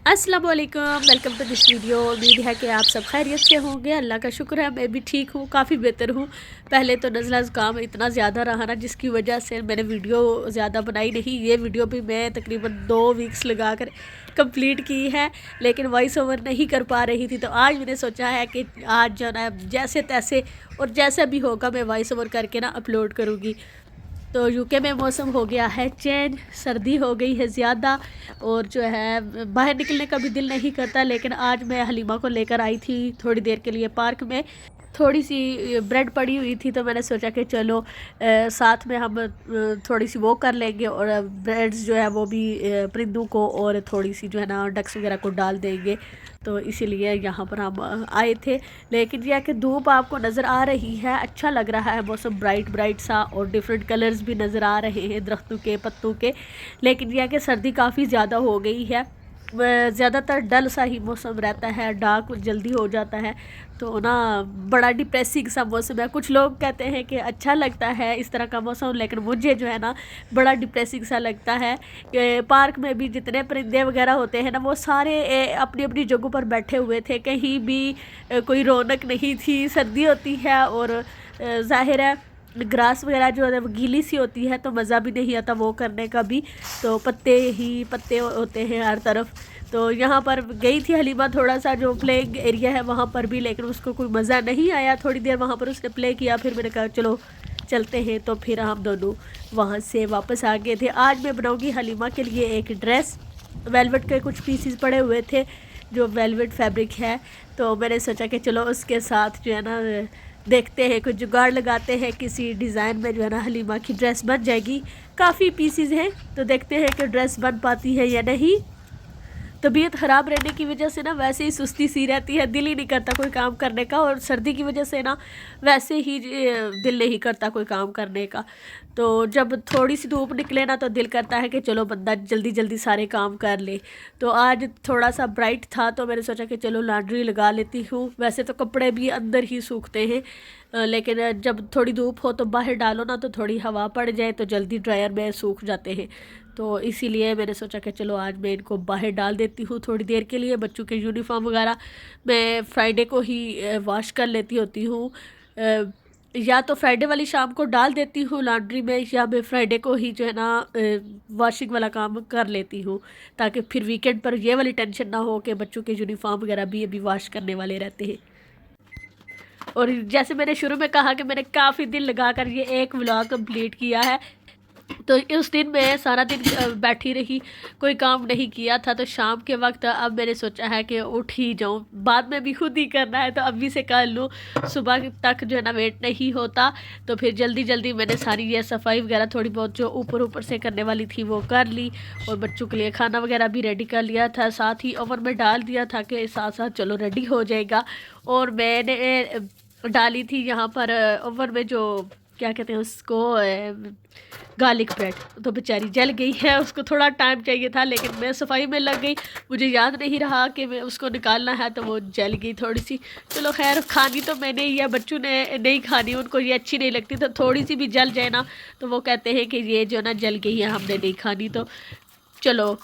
अस्सलाम वालेकुम, welcome to this video. उम्मीद है कि आप सब खैरियत से होंगे। अल्लाह का शुक्र है मैं भी ठीक हूँ, काफ़ी बेहतर हूँ। पहले तो नज़ला ज़ुकाम इतना ज़्यादा रहा ना, जिसकी वजह से मैंने वीडियो ज़्यादा बनाई नहीं। ये वीडियो भी मैं तकरीबन 2 वीक्स लगा कर कंप्लीट की है, लेकिन वॉइस ओवर नहीं कर पा रही थी। तो आज मैंने सोचा है कि आज जो है जैसे तैसे और जैसा भी होगा मैं वॉइस ओवर करके ना अपलोड करूँगी। तो यूके में मौसम हो गया है चेंज, सर्दी हो गई है ज़्यादा और जो है बाहर निकलने का भी दिल नहीं करता। लेकिन आज मैं हलीमा को लेकर आई थी थोड़ी देर के लिए पार्क में। थोड़ी सी ब्रेड पड़ी हुई थी तो मैंने सोचा कि चलो साथ में हम थोड़ी सी वो कर लेंगे और ब्रेड्स जो है वो भी परिंदों को और थोड़ी सी जो है ना डक्स वगैरह को डाल देंगे। तो इसीलिए यहाँ पर हम आए थे। लेकिन यह कि धूप आपको नज़र आ रही है, अच्छा लग रहा है मौसम, ब्राइट ब्राइट सा, और डिफरेंट कलर्स भी नज़र आ रहे हैं दरख्तों के पत्तों के। लेकिन यह कि सर्दी काफ़ी ज़्यादा हो गई है। ज़्यादातर डल सा ही मौसम रहता है, डार्क जल्दी हो जाता है। तो ना बड़ा डिप्रेसिंग सा मौसम है। कुछ लोग कहते हैं कि अच्छा लगता है इस तरह का मौसम, लेकिन मुझे जो है ना बड़ा डिप्रेसिंग सा लगता है। पार्क में भी जितने परिंदे वगैरह होते हैं ना, वो सारे अपनी अपनी जगहों पर बैठे हुए थे। कहीं भी कोई रौनक नहीं थी। सर्दी होती है और ज़ाहिर है ग्रास वगैरह जो है वो गीली सी होती है, तो मज़ा भी नहीं आता वो करने का भी। तो पत्ते ही पत्ते होते हैं हर तरफ। तो यहाँ पर गई थी हलीमा थोड़ा सा जो प्लेइंग एरिया है वहाँ पर भी, लेकिन उसको कोई मज़ा नहीं आया। थोड़ी देर वहाँ पर उसने प्ले किया, फिर मैंने कहा चलो चलते हैं। तो फिर हम दोनों वहाँ से वापस आ गए थे। आज मैं बनाऊँगी हलीमा के लिए एक ड्रेस। वेलवेट के कुछ पीसीस पड़े हुए थे जो वेलवेट फैब्रिक है, तो मैंने सोचा कि चलो उसके साथ जो है ना देखते हैं, कुछ जुगाड़ लगाते हैं किसी डिज़ाइन में, जो है ना हलीमा की ड्रेस बन जाएगी। काफ़ी पीसीज हैं तो देखते हैं कि ड्रेस बन पाती है या नहीं। तबीयत ख़राब रहने की वजह से ना वैसे ही सुस्ती सी रहती है, दिल ही नहीं करता कोई काम करने का। और सर्दी की वजह से ना वैसे ही दिल नहीं करता कोई काम करने का। तो जब थोड़ी सी धूप निकले ना तो दिल करता है कि चलो बंदा जल्दी जल्दी सारे काम कर ले। तो आज थोड़ा सा ब्राइट था तो मैंने सोचा कि चलो लॉन्ड्री लगा लेती हूँ। वैसे तो कपड़े भी अंदर ही सूखते हैं, लेकिन जब थोड़ी धूप हो तो बाहर डालो ना तो थोड़ी हवा पड़ जाए तो जल्दी ड्रायर में सूख जाते हैं। तो इसीलिए मैंने सोचा कि चलो आज मैं इनको बाहर डाल देती हूँ थोड़ी देर के लिए। बच्चों के यूनिफॉर्म वगैरह मैं फ्राइडे को ही वॉश कर लेती होती हूँ। या तो फ्राइडे वाली शाम को डाल देती हूँ लॉन्ड्री में, या मैं फ्राइडे को ही जो है ना वॉशिंग वाला काम कर लेती हूँ, ताकि फिर वीकेंड पर ये वाली टेंशन ना हो कि बच्चों के यूनिफॉर्म वगैरह भी अभी वॉश करने वाले रहते हैं। और जैसे मैंने शुरू में कहा कि मैंने काफ़ी दिन लगाकर ये एक व्लॉग कंप्लीट किया है। तो उस दिन मैं सारा दिन बैठी रही, कोई काम नहीं किया था। तो शाम के वक्त अब मैंने सोचा है कि उठ ही जाऊं, बाद में भी खुद ही करना है तो अभी से कर लूं, सुबह तक जो है ना वेट नहीं होता। तो फिर जल्दी जल्दी मैंने सारी ये सफाई वगैरह थोड़ी बहुत जो ऊपर ऊपर से करने वाली थी वो कर ली, और बच्चों के लिए खाना वगैरह भी रेडी कर लिया था, साथ ही ओवन में डाल दिया था कि साथ साथ चलो रेडी हो जाएगा। और मैंने डाली थी यहाँ पर ओवन में जो क्या कहते हैं उसको, गार्लिक ब्रेड। तो बेचारी जल गई है, उसको थोड़ा टाइम चाहिए था, लेकिन मैं सफाई में लग गई, मुझे याद नहीं रहा कि मैं उसको निकालना है, तो वो जल गई थोड़ी सी। चलो खैर, खानी तो मैंने ही है, बच्चों ने नहीं खानी, उनको ये अच्छी नहीं लगती। तो थोड़ी सी भी जल जाए ना तो वो कहते हैं कि ये जो ना जल गई है, हमने नहीं खानी। तो चलो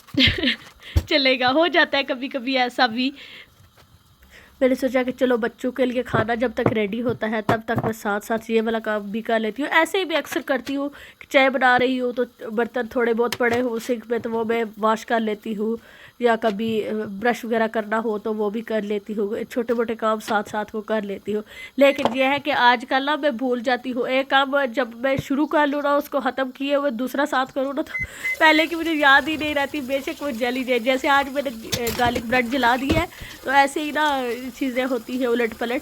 चलेगा, हो जाता है कभी कभी ऐसा भी। मैंने सोचा कि चलो बच्चों के लिए खाना जब तक रेडी होता है तब तक मैं साथ साथ ये वाला काम भी कर लेती हूँ। ऐसे ही मैं अक्सर करती हूँ कि चाय बना रही हूँ तो बर्तन थोड़े बहुत पड़े हो सिंक में तो वो मैं वॉश कर लेती हूँ, या कभी ब्रश वगैरह करना हो तो वो भी कर लेती हूँ। छोटे मोटे काम साथ साथ वो कर लेती हूँ। लेकिन यह है कि आजकल ना मैं भूल जाती हूँ, एक काम जब मैं शुरू कर लूँ ना उसको ख़त्म किए हुए दूसरा साथ करूँ ना तो पहले की मुझे याद ही नहीं रहती, बेशक वो जल ही जाए। जैसे आज मैंने गार्लिक ब्रेड जला दी है, तो ऐसे ही ना चीज़ें होती हैं उलट पलट,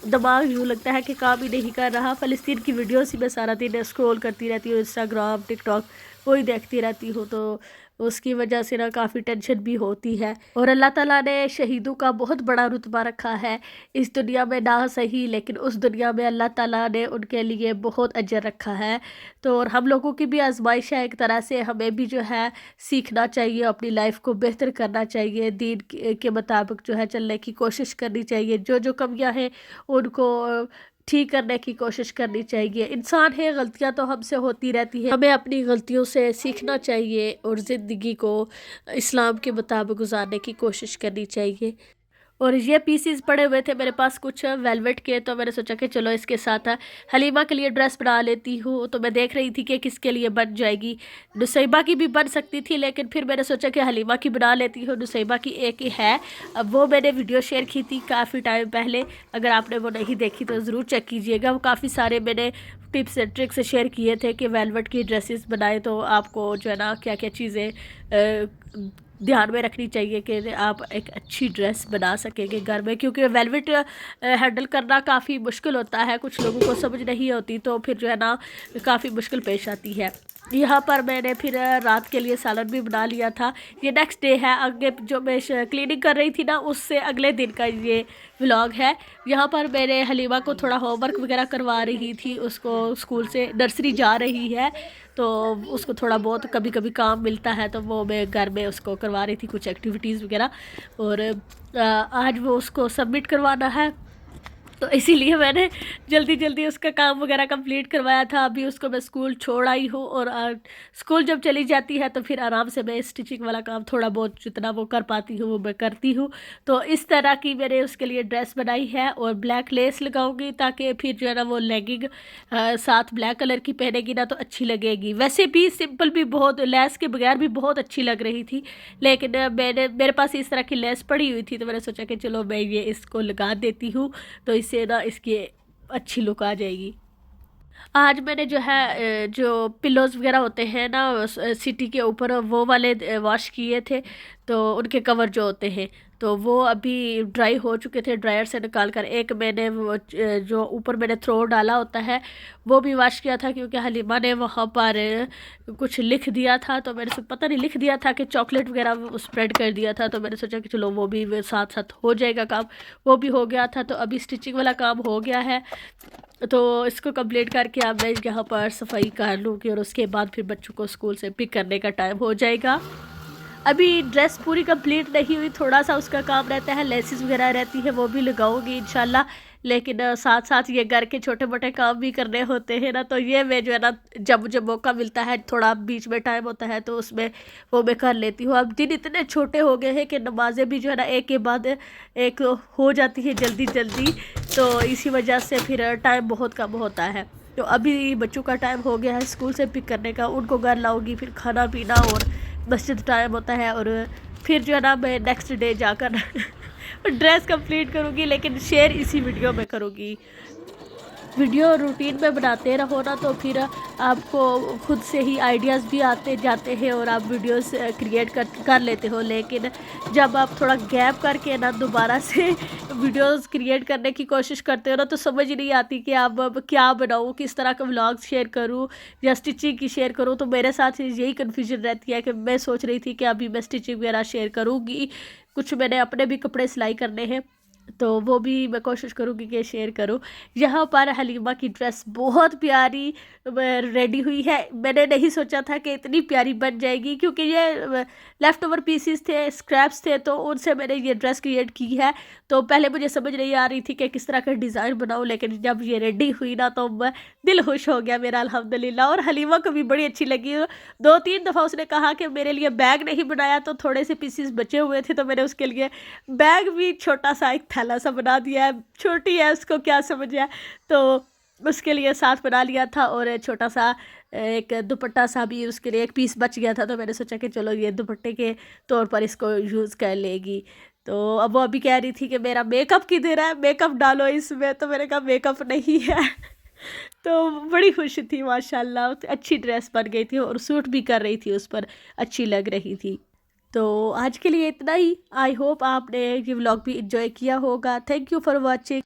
दिमाग यूँ लगता है कि काम ही नहीं कर रहा। फ़लस्तीन की वीडियोस ही मैं सारा दिन स्क्रॉल करती रहती हूँ, इंस्टाग्राम टिकटॉक वही देखती रहती हूँ। तो उसकी वजह से ना काफ़ी टेंशन भी होती है। और अल्लाह ताला ने शहीदों का बहुत बड़ा रुतबा रखा है इस दुनिया में, ना सही लेकिन उस दुनिया में अल्लाह ताला ने उनके लिए बहुत अजर रखा है। तो और हम लोगों की भी आजमाइश है एक तरह से, हमें भी जो है सीखना चाहिए, अपनी लाइफ को बेहतर करना चाहिए, दीन के मुताबिक जो है चलने की कोशिश करनी चाहिए। जो जो कमियां हैं उनको ठीक करने की कोशिश करनी चाहिए। इंसान है, गलतियां तो हमसे होती रहती है, हमें अपनी गलतियों से सीखना चाहिए और ज़िंदगी को इस्लाम के मुताबिक गुजारने की कोशिश करनी चाहिए। और ये पीसीज पड़े हुए थे मेरे पास कुछ वेलवेट के, तो मैंने सोचा कि चलो इसके साथ हलीमा के लिए ड्रेस बना लेती हूँ। तो मैं देख रही थी कि किसके लिए बन जाएगी। नुसैबा की भी बन सकती थी, लेकिन फिर मैंने सोचा कि हलीमा की बना लेती हूँ। नुसैबा की एक ही है, अब वो मैंने वीडियो शेयर की थी काफ़ी टाइम पहले, अगर आपने वो नहीं देखी तो ज़रूर चेक कीजिएगा। वो काफ़ी सारे मैंने टिप्स एंड ट्रिक्स शेयर किए थे कि वेलवेट की ड्रेसेस बनाए तो आपको जो है ना क्या क्या चीज़ें ध्यान में रखनी चाहिए कि आप एक अच्छी ड्रेस बना सकेंगे घर में, क्योंकि वेलवेट हैंडल करना काफ़ी मुश्किल होता है, कुछ लोगों को समझ नहीं होती, तो फिर जो है ना काफ़ी मुश्किल पेश आती है। यहाँ पर मैंने फिर रात के लिए सालन भी बना लिया था। ये नेक्स्ट डे है, आगे जो मैं क्लीनिंग कर रही थी ना उससे अगले दिन का ये व्लॉग है। यहाँ पर मैंने हलीमा को थोड़ा होमवर्क वगैरह करवा रही थी, उसको स्कूल से नर्सरी जा रही है तो उसको थोड़ा बहुत कभी कभी काम मिलता है, तो वो मैं घर में उसको करवा रही थी कुछ एक्टिविटीज़ वगैरह। और आज वो उसको सबमिट करवाना है, तो इसीलिए मैंने जल्दी जल्दी उसका काम वगैरह कंप्लीट करवाया था। अभी उसको मैं स्कूल छोड़ आई हूँ, और स्कूल जब चली जाती है तो फिर आराम से मैं स्टिचिंग वाला काम थोड़ा बहुत जितना वो कर पाती हूँ वो मैं करती हूँ। तो इस तरह की मैंने उसके लिए ड्रेस बनाई है, और ब्लैक लेस लगाऊंगी ताकि फिर जो है ना वो लेगिंग साथ ब्लैक कलर की पहनेगी ना तो अच्छी लगेगी। वैसे भी सिंपल भी बहुत, लेस के बगैर भी बहुत अच्छी लग रही थी, लेकिन मेरे पास इस तरह की लेस पड़ी हुई थी, तो मैंने सोचा कि चलो मैं ये इसको लगा देती हूँ, तो इससे ना इसकी अच्छी लुक आ जाएगी। आज मैंने जो है जो पिलोज़ वगैरह होते हैं ना सिटी के ऊपर, वो वाले वॉश किए थे, तो उनके कवर जो होते हैं तो वो अभी ड्राई हो चुके थे ड्रायर से निकाल कर। एक मैंने वो जो ऊपर मैंने थ्रो डाला होता है वो भी वॉश किया था, क्योंकि हलीमा ने वहाँ पर कुछ लिख दिया था, तो मैंने पता नहीं लिख दिया था कि चॉकलेट वगैरह स्प्रेड कर दिया था, तो मैंने सोचा कि चलो वो भी साथ साथ हो जाएगा काम। वो भी हो गया था, तो अभी स्टिचिंग वाला काम हो गया है, तो इसको कंप्लीट करके अब मैं यहाँ पर सफाई कर लूँगी, और उसके बाद फिर बच्चों को स्कूल से पिक करने का टाइम हो जाएगा। अभी ड्रेस पूरी कंप्लीट नहीं हुई, थोड़ा सा उसका काम रहता है, लेसिस वगैरह रहती है वो भी लगाऊंगी इंशाल्लाह। लेकिन साथ साथ ये घर के छोटे मोटे काम भी करने होते हैं ना, तो ये मैं जो है ना जब मुझे मौका मिलता है, थोड़ा बीच में टाइम होता है तो उसमें वो मैं कर लेती हूँ। अब दिन इतने छोटे हो गए हैं कि नमाज़ें भी जो है ना एक के बाद एक हो जाती है जल्दी जल्दी, तो इसी वजह से फिर टाइम बहुत कम होता है। तो अभी बच्चों का टाइम हो गया है स्कूल से पिक करने का, उनको घर लाऊंगी, फिर खाना पीना और मस्जिद टाइम होता है, और फिर जो है ना मैं नेक्स्ट डे जाकर ड्रेस कंप्लीट करूँगी, लेकिन शेयर इसी वीडियो में करूँगी। वीडियो रूटीन में बनाते रहो ना तो फिर आपको खुद से ही आइडियाज़ भी आते जाते हैं और आप वीडियोस क्रिएट कर लेते हो। लेकिन जब आप थोड़ा गैप करके ना दोबारा से वीडियोस क्रिएट करने की कोशिश करते हो ना, तो समझ नहीं आती कि अब क्या बनाऊँ, किस तरह का व्लॉग शेयर करूँ या स्टिचिंग की शेयर करूँ। तो मेरे साथ यही कन्फ्यूजन रहती है कि मैं सोच रही थी कि अभी मैं स्टिचिंग वगैरह शेयर करूँगी, कुछ मैंने अपने भी कपड़े सिलाई करने हैं तो वो भी मैं कोशिश करूँगी कि शेयर करूँ। यहाँ पर हलीमा की ड्रेस बहुत प्यारी रेडी हुई है। मैंने नहीं सोचा था कि इतनी प्यारी बन जाएगी, क्योंकि ये लेफ़्ट ओवर पीसीस थे, स्क्रैप्स थे, तो उनसे मैंने ये ड्रेस क्रिएट की है। तो पहले मुझे समझ नहीं आ रही थी कि किस तरह का डिज़ाइन बनाऊँ, लेकिन जब ये रेडी हुई ना तो मैं दिल खुश हो गया मेरा अल्हम्दुलिल्लाह। और हलीमा को भी बड़ी अच्छी लगी। 2-3 दफ़ा उसने कहा कि मेरे लिए बैग नहीं बनाया, तो थोड़े से पीसीस बचे हुए थे तो मैंने उसके लिए बैग भी छोटा सा एक थैला सा बना दिया है। छोटी है, उसको क्या समझ है, तो उसके लिए साथ बना लिया था। और छोटा सा एक दुपट्टा सा भी उसके लिए एक पीस बच गया था, तो मैंने सोचा कि चलो ये दुपट्टे के तौर पर इसको यूज़ कर लेगी। तो अब वो अभी कह रही थी कि मेरा मेकअप किधर है, मेकअप डालो इसमें, तो मैंने कहा मेकअप नहीं है। तो बड़ी खुश थी माशाल्लाह, अच्छी ड्रेस बन गई थी और सूट भी कर रही थी, उस पर अच्छी लग रही थी। तो आज के लिए इतना ही। आई होप आपने ये व्लॉग भी इंजॉय किया होगा। Thank you for watching.